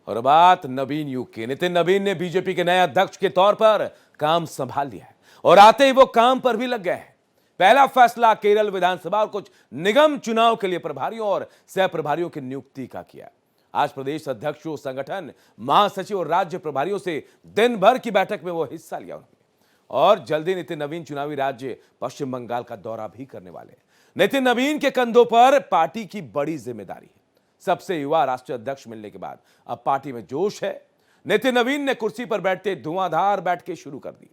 और बात नवीन युग की। नितिन नवीन ने बीजेपी के नए अध्यक्ष के तौर पर काम संभाल लिया है और आते ही वो काम पर भी लग गए हैं। पहला फैसला केरल विधानसभा और कुछ निगम चुनाव के लिए प्रभारियों और सह प्रभारियों की नियुक्ति का किया। आज प्रदेश अध्यक्षों, संगठन महासचिव और राज्य प्रभारियों से दिन भर की बैठक में वो हिस्सा लिया उन्होंने। और जल्दी नितिन नवीन चुनावी राज्य पश्चिम बंगाल का दौरा भी करने वाले हैं। नितिन नवीन के कंधों पर पार्टी की बड़ी जिम्मेदारी है। सबसे युवा राष्ट्रीय अध्यक्ष मिलने के बाद अब पार्टी में जोश है। नितिन नवीन ने कुर्सी पर बैठते धुआंधार बैठकें शुरू कर दी।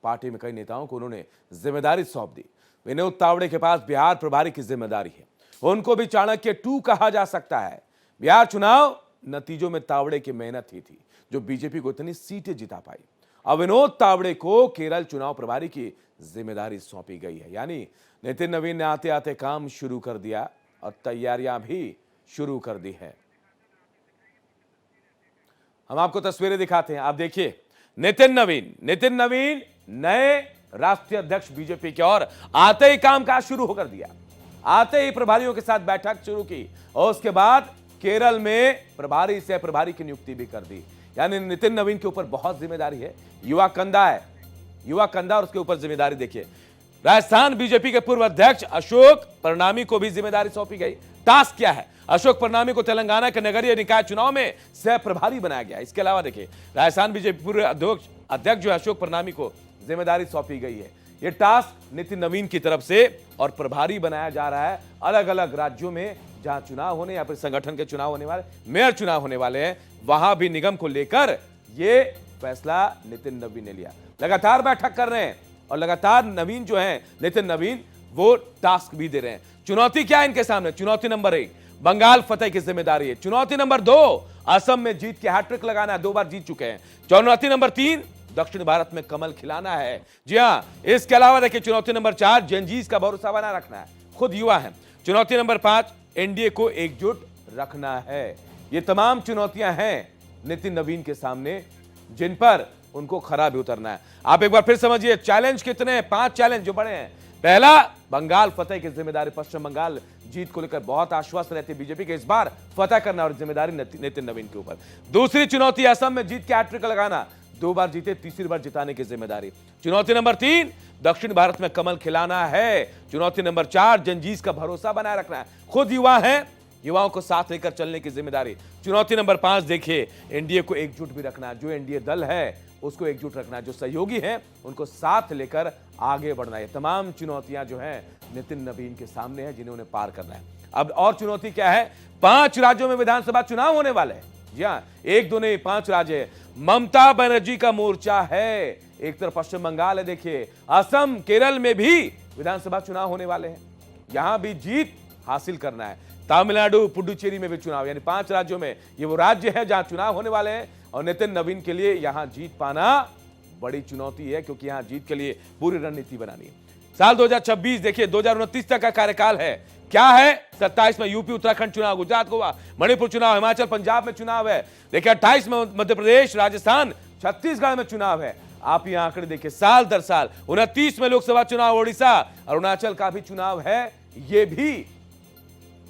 पार्टी में कई नेताओं को उन्होंने जिम्मेदारी सौंप दी। विनोद तावड़े के पास बिहार प्रभारी की जिम्मेदारी है। उनको भी चाणक्य 2 कहा जा सकता है। बिहार चुनाव नतीजों में तावड़े की मेहनत ही थी जो बीजेपी को इतनी सीटें जिता पाई। अब विनोद तावड़े को केरल चुनाव प्रभारी की जिम्मेदारी सौंपी गई है। यानी नितिन नवीन ने आते आते काम शुरू कर दिया और तैयारियां भी शुरू कर दी है। हम आपको तस्वीरें दिखाते हैं, आप देखिए। नितिन नवीन नए राष्ट्रीय अध्यक्ष बीजेपी के और आते ही कामकाज शुरू कर दिया। आते ही प्रभारियों के साथ बैठक शुरू की और उसके बाद केरल में प्रभारी सह प्रभारी की नियुक्ति भी कर दी। यानी नितिन नवीन के ऊपर बहुत जिम्मेदारी है। युवा कंधा और उसके ऊपर जिम्मेदारी देखिए। राजस्थान बीजेपी के पूर्व अध्यक्ष अशोक परनामी को भी जिम्मेदारी सौंपी गई। टास्क क्या है? अशोक परनामी को तेलंगाना के नगरीय निकाय चुनाव में सह प्रभारी बनाया गया। इसके अलावा देखिए, राजस्थान बीजेपी पूर्व अध्यक्ष जो अशोक परनामी को जिम्मेदारी सौंपी गई है। यह टास्क नितिन नवीन की तरफ से और प्रभारी बनाया जा रहा है। अलग अलग राज्यों में जहां चुनाव होने या फिर संगठन के चुनाव होने वाले, मेयर चुनाव होने वाले हैं, वहां भी निगम को लेकर यह फैसला नितिन नवीन ने लिया। लगातार बैठक कर रहे हैं और लगातार नितिन नवीन वो टास्क भी दे रहे हैं। चुनौती क्या है इनके सामने? चुनौती नंबर 1 बंगाल फतेह की जिम्मेदारी है। चुनौती नंबर 2 असम में जीत के हैट्रिक लगाना है, 2 बार जीत चुके हैं। चुनौती नंबर 3 दक्षिण भारत में कमल खिलाना है। जी हां, इसके अलावा देखिए चुनौती नंबर 4 जनजीज का भरोसा बनाए रखना है, खुद युवा है। चुनौती नंबर 5 एनडीए को एकजुट रखना है। ये तमाम चुनौतियां हैं नितिन नवीन के सामने, जिन पर उनको खरा भी उतरना है। आप एक बार फिर समझिए, चैलेंज कितने हैं? 5 चैलेंज जो बड़े हैं। पहला, बंगाल फतेह की जिम्मेदारी। पश्चिम बंगाल जीत को लेकर बहुत आश्वस्त रहती है बीजेपी के, इस बार फतेह करना और जिम्मेदारी नितिन नवीन के ऊपर। दूसरी चुनौती, असम में जीत के हैट्रिक लगाना, 2 बार जीते, तीसरी बार जिताने की जिम्मेदारी। चुनौती नंबर 3 दक्षिण भारत में कमल खिलाना है। चुनौती नंबर 4 जनजीज का भरोसा बनाए रखना है, खुद युवा है, युवाओं को साथ लेकर चलने की जिम्मेदारी। चुनौती नंबर 5 देखिए, एनडीए को एकजुट भी रखना है। जो एनडीए दल है उसको एकजुट रखना है, जो सहयोगी हैं उनको साथ लेकर आगे बढ़ना है। तमाम चुनौतियां जो हैं नितिन नवीन के सामने हैं, जिन्हें उन्हें पार करना है। अब और चुनौती क्या है? 5 राज्यों में विधानसभा चुनाव होने वाले हैं। जी हां, 1 2 नहीं 5 राज्य है। ममता बनर्जी का मोर्चा है। एक तरफ पश्चिम बंगाल है, देखिए असम, केरल में भी विधानसभा चुनाव होने वाले हैं। यहां भी जीत हासिल करना है। तमिलनाडु, पुडुचेरी में भी चुनाव, यानी 5 राज्यों में ये वो राज्य है जहां चुनाव होने वाले हैं। और नितिन नवीन के लिए यहां जीत पाना बड़ी चुनौती है, क्योंकि यहां जीत के लिए पूरी रणनीति बनानी है। साल 2026 देखिए, 2029 तक का कार्यकाल है। क्या है? 27 में यूपी उत्तराखंड चुनाव, गुजरात गोवा मणिपुर चुनाव, हिमाचल पंजाब में चुनाव है। देखिए 28 में मध्य प्रदेश, राजस्थान, छत्तीसगढ़ में चुनाव है। आप ये आंकड़े देखिए, साल दर साल। 29 में लोकसभा चुनाव, ओडिशा, अरुणाचल का भी चुनाव है। ये भी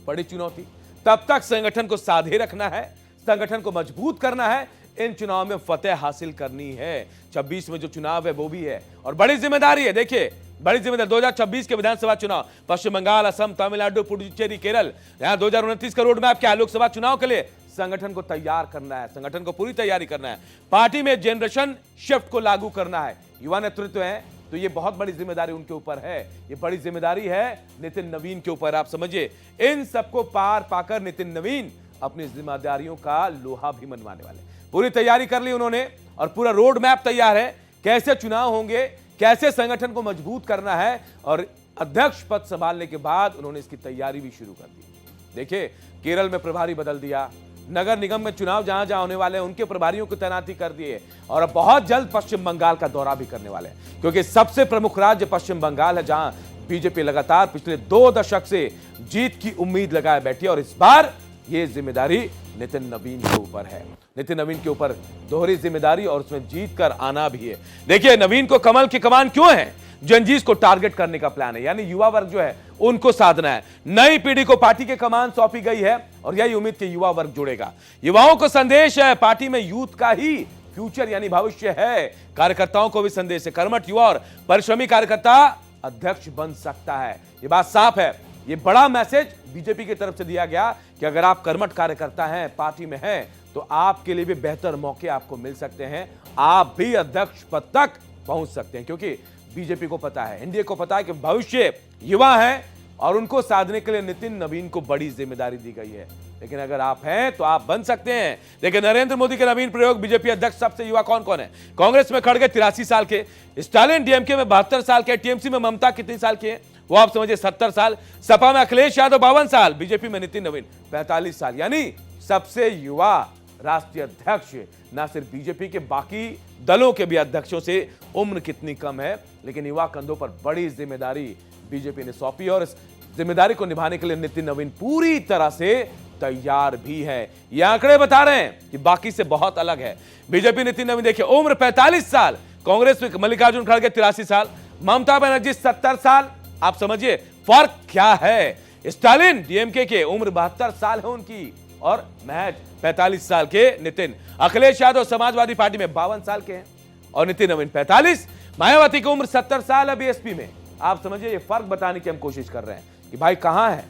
बड़ी चुनौती। तब तक संगठन को साधे रखना है, संगठन को मजबूत करना है, इन चुनाव में फतेह हासिल करनी है। 26 में जो चुनाव है वो भी है और बड़ी जिम्मेदारी है। देखिए बड़ी जिम्मेदारी, 2026 के विधानसभा चुनाव, पश्चिम बंगाल, असम, तमिलनाडु, पुडुचेरी, केरल। यहां 2029 का रोड मैप क्या है? लोकसभा चुनाव के लिए संगठन को तैयार करना है, संगठन को पूरी तैयारी करना है। पार्टी में जनरेशन शिफ्ट को लागू करना है। युवा नेतृत्व है तो ये बहुत बड़ी जिम्मेदारी उनके ऊपर है। ये बड़ी जिम्मेदारी है नितिन नवीन के ऊपर। आप समझिए, इन सबको पार पाकर नितिन नवीन अपनी जिम्मेदारियों का लोहा भी मनवाने वाले। पूरी तैयारी कर ली उन्होंने और पूरा रोड मैप तैयार है, कैसे चुनाव होंगे, कैसे संगठन को मजबूत करना है। और अध्यक्ष पद संभालने के बाद उन्होंने इसकी तैयारी भी शुरू कर दी। देखिए केरल में प्रभारी बदल दिया, नगर निगम में चुनाव जहां जहां होने वाले हैं उनके प्रभारियों की तैनाती कर दिए और अब बहुत जल्द पश्चिम बंगाल का दौरा भी करने वाले हैं, क्योंकि सबसे प्रमुख राज्य पश्चिम बंगाल है, जहां बीजेपी लगातार पिछले 2 दशक से जीत की उम्मीद लगाए बैठी है। और इस बार यह जिम्मेदारी नितिन नवीन के ऊपर है। नितिन नवीन के ऊपर दोहरी जिम्मेदारी और उसमें जीत कर आना भी है। देखिए नवीन को कमल की कमान क्यों है? जनजीस को टारगेट करने का प्लान है, यानी युवा वर्ग जो है उनको साधना है। नई पीढ़ी को पार्टी की कमान सौंपी गई है और यही उम्मीद कि युवा वर्ग जुड़ेगा। युवाओं को संदेश है, पार्टी में यूथ का ही फ्यूचर यानी भविष्य है। कार्यकर्ताओं को भी संदेश है, कर्मठ युवा और परिश्रमी कार्यकर्ता अध्यक्ष बन सकता है। ये बात साफ है, ये बड़ा मैसेज बीजेपी की तरफ से दिया गया कि अगर आप कर्मठ कार्यकर्ता हैं, पार्टी में हैं, तो आपके लिए भी बेहतर मौके आपको मिल सकते हैं, आप भी अध्यक्ष पद तक पहुंच सकते हैं। क्योंकि बीजेपी को पता है, एनडीए को पता है कि भविष्य युवा है और उनको साधने के लिए नितिन नवीन को बड़ी जिम्मेदारी दी गई है। लेकिन अगर आप हैं तो आप बन सकते हैं। देखिए, नरेंद्र मोदी के नवीन प्रयोग, बीजेपी अध्यक्ष सबसे युवा कौन कौन है? कांग्रेस में खड़गे 83 साल के, स्टालिन डीएमके में 72 साल के, टीएमसी में ममता कितनी साल की है वो आप समझिए 70 साल, सपा में अखिलेश यादव 52 साल, बीजेपी में नितिन नवीन 45 साल, यानी सबसे युवा राष्ट्रीय अध्यक्ष। ना सिर्फ बीजेपी के, बाकी दलों के भी अध्यक्षों से उम्र कितनी कम है, लेकिन युवा कंधों पर बड़ी जिम्मेदारी बीजेपी ने सौंपी और इस जिम्मेदारी को निभाने के लिए नितिन नवीन पूरी तरह से तैयार भी है। ये आंकड़े बता रहे हैं कि बाकी से बहुत अलग है। बीजेपी नितिन नवीन देखिए, उम्र 45 साल, कांग्रेस में मल्लिकार्जुन खड़गे 83 साल, ममता बनर्जी 70 साल। आप समझिए फर्क क्या है। स्टालिन डीएमके के उम्र 72 साल है उनकी और महज 45 साल के नितिन। अखिलेश यादव समाजवादी पार्टी में 52 साल के हैं और नितिन नवीन 45। मायावती की उम्र 70 साल है बीएसपी में। आप समझिए, ये फर्क बताने की हम कोशिश कर रहे हैं कि भाई कहां है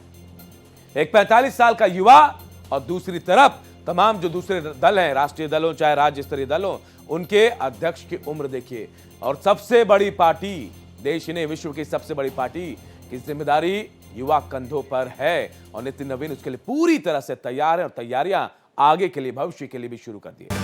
एक 45 साल का युवा और दूसरी तरफ तमाम जो दूसरे दल हैं, राष्ट्रीय दलों चाहे राज्य स्तरीय दलों, उनके अध्यक्ष की उम्र देखिए। और सबसे बड़ी पार्टी, देश ने विश्व की सबसे बड़ी पार्टी की जिम्मेदारी युवा कंधों पर है और नितिन नवीन उसके लिए पूरी तरह से तैयार है और तैयारियां आगे के लिए, भविष्य के लिए भी शुरू कर दी है।